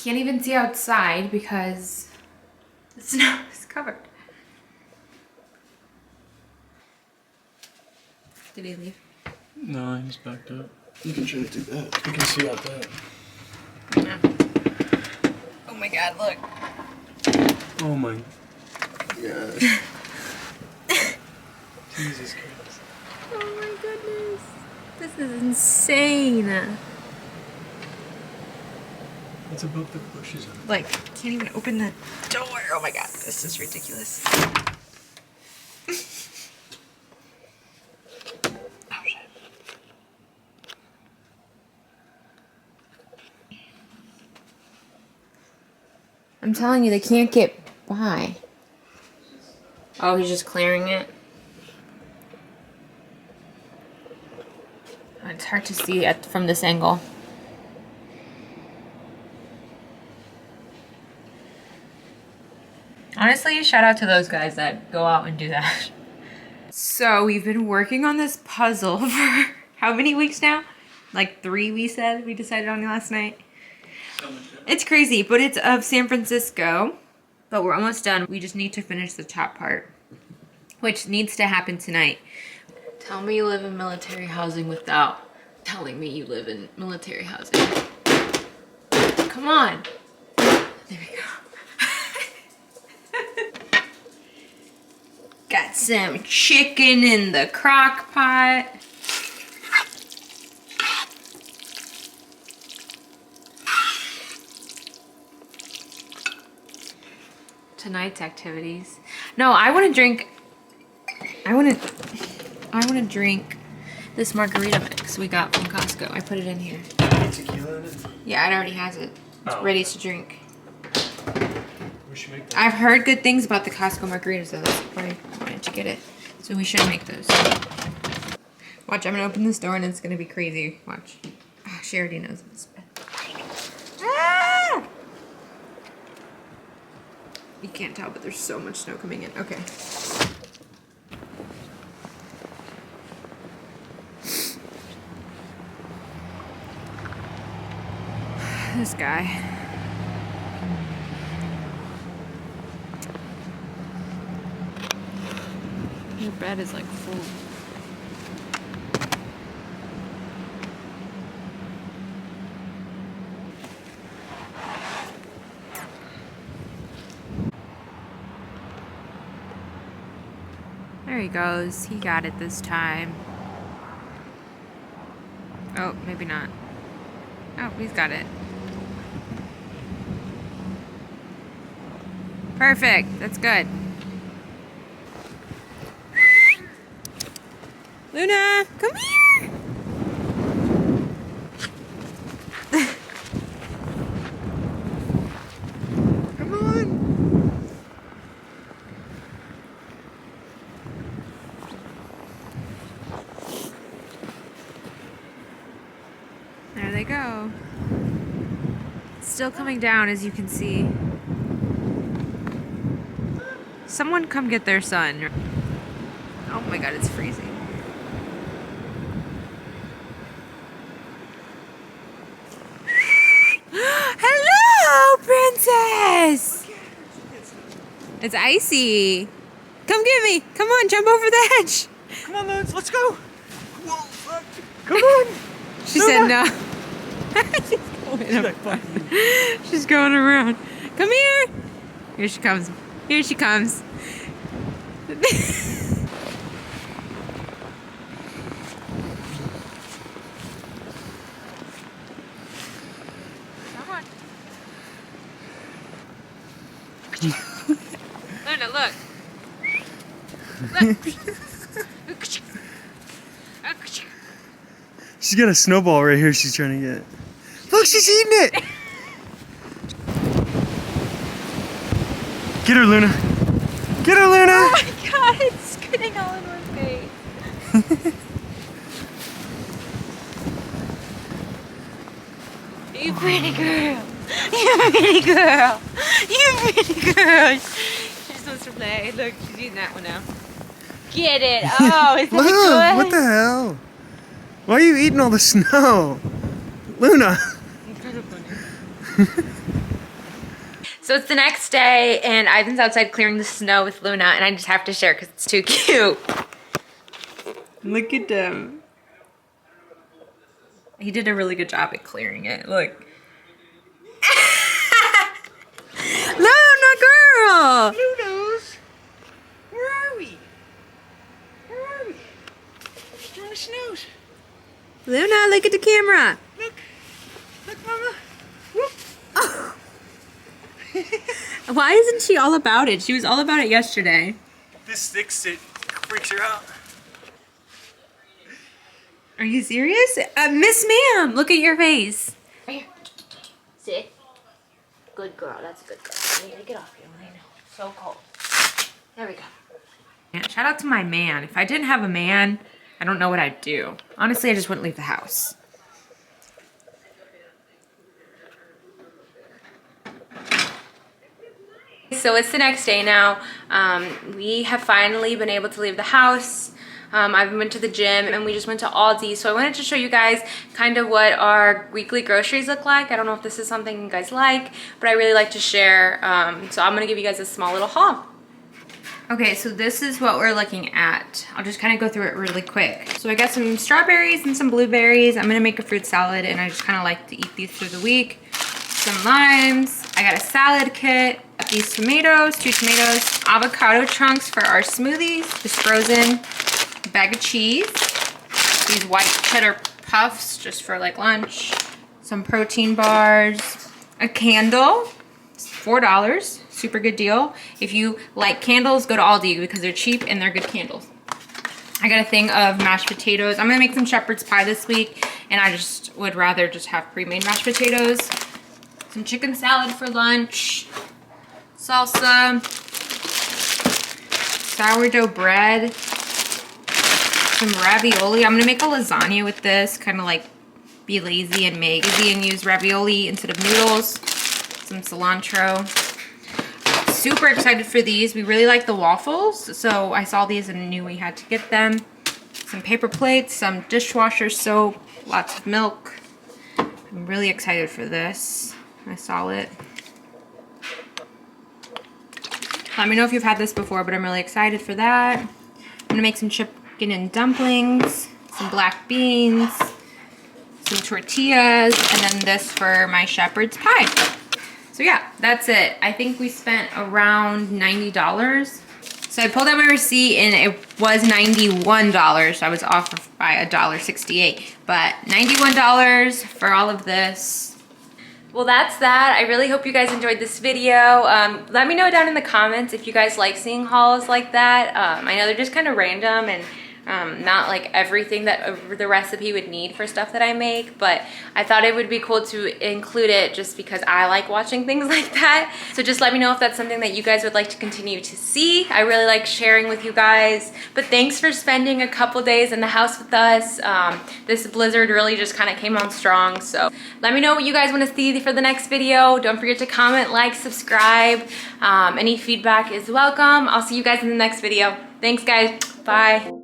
Can't even see outside because the snow is covered. Did he leave? No, he's backed up. You can try to do that. You can see out there. Yeah. Oh my god, look. Oh my gosh. Jesus Christ. Oh my goodness. This is insane. What's above the bushes? Like, can't even open the door. Oh my god, this is ridiculous. Oh shit. I'm telling you, they can't get by. Oh, he's just clearing it. It's hard to see from this angle. Honestly, shout out to those guys that go out and do that. So we've been working on this puzzle for how many weeks now? Like 3 we decided on last night. It's crazy, but it's of San Francisco. But we're almost done. We just need to finish the top part, which needs to happen tonight. Tell me you live in military housing without telling me you live in military housing. Come on. There we go. Got some chicken in the crock pot. Tonight's activities. No, I want to drink. I want to drink this margarita mix we got from Costco. I put it in here. Tequila in it? Yeah, it already has it. It's ready to drink. We should make that. I've heard good things about the Costco margaritas, though. That's why I wanted to get it. So we should make those. Watch, I'm gonna open this door and it's gonna be crazy. Watch. Oh, she already knows it's bad. Ah! You can't tell, but there's so much snow coming in. Okay. This guy. Your bed is like full. There he goes. He got it this time. Oh, maybe not. Oh, he's got it. Perfect. That's good. Luna, come here. Come on. There they go. It's still coming down, as you can see. Someone come get their son. Oh my god, it's freezing. Hello, princess! It's icy. Come get me. Come on, jump over the hedge. Come on, Lance, let's go. Whoa, come on. She said no. She's going around. She's going around. Come here. Here she comes. Here she comes. Come on. Luna, look. Look. She's got a snowball right here she's trying to get. Look, she's eating it! Get her, Luna. Get her, Luna! Oh my god, it's getting all in one face. You pretty girl. You pretty girl. You pretty girl. She just wants to play. Look, she's eating that one now. Get it. Oh, is that Look, good? what the hell? Why are you eating all the snow? Luna! It's kind of funny. So it's the next day and Ivan's outside clearing the snow with Luna and I just have to share because it's too cute. Look at them. He did a really good job at clearing it. Look. Luna girl! Lunas! Where are we? Where are we? We're on the snows. Luna, look at the camera. Look. Look, Mama. Whoop. Oh. Why isn't she all about it? She was all about it yesterday. This stick sit freaks her out. Are you serious? Miss Ma'am, look at your face. Right here. Sit. Good girl. That's a good girl. I need to get off you. I know. So cold. There we go. Yeah, shout out to my man. If I didn't have a man, I don't know what I'd do. Honestly, I just wouldn't leave the house. So it's the next day now. We have finally been able to leave the house. I went to the gym and we just went to Aldi. So I wanted to show you guys kind of what our weekly groceries look like. I don't know if this is something you guys like, but I really like to share. So I'm gonna give you guys a small little haul. Okay, so this is what we're looking at. I'll just kind of go through it really quick. So I got some strawberries and some blueberries. I'm gonna make a fruit salad and I just kind of like to eat these through the week. Some limes. I got a salad kit. Got these tomatoes, 2 tomatoes. Avocado chunks for our smoothies, just frozen. A bag of cheese. These white cheddar puffs just for like lunch. Some protein bars. A candle. It's $4. Super good deal. If you like candles, go to Aldi because they're cheap and they're good candles. I got a thing of mashed potatoes. I'm gonna make some shepherd's pie this week and I just would rather just have pre-made mashed potatoes. Some chicken salad for lunch. Salsa. Sourdough bread. Some ravioli. I'm gonna make a lasagna with this. Kind of like be lazy and use ravioli instead of noodles. Some cilantro. Super excited for these. We really like the waffles, so I saw these and knew we had to get them. Some paper plates, some dishwasher soap, lots of milk. I'm really excited for this. I saw it. Let me know if you've had this before, but I'm really excited for that. I'm gonna make some chicken and dumplings, some black beans, some tortillas, and then this for my shepherd's pie. So yeah, that's it. I think we spent around $90. So I pulled out my receipt and it was $91. I was off by $1.68, but $91 for all of this. Well, that's that. I really hope you guys enjoyed this video. Let me know down in the comments if you guys like seeing hauls like that. I know they're just kind of random and not like everything that the recipe would need for stuff that I make, but I thought it would be cool to include it just because I like watching things like that. So just let me know if that's something that you guys would like to continue to see. I really like sharing with you guys, but thanks for spending a couple days in the house with us. This blizzard really just kind of came on strong, so let me know what you guys want to see for the next video. Don't forget to comment, like, subscribe. Any feedback is welcome. I'll see you guys in the next video. Thanks guys, bye.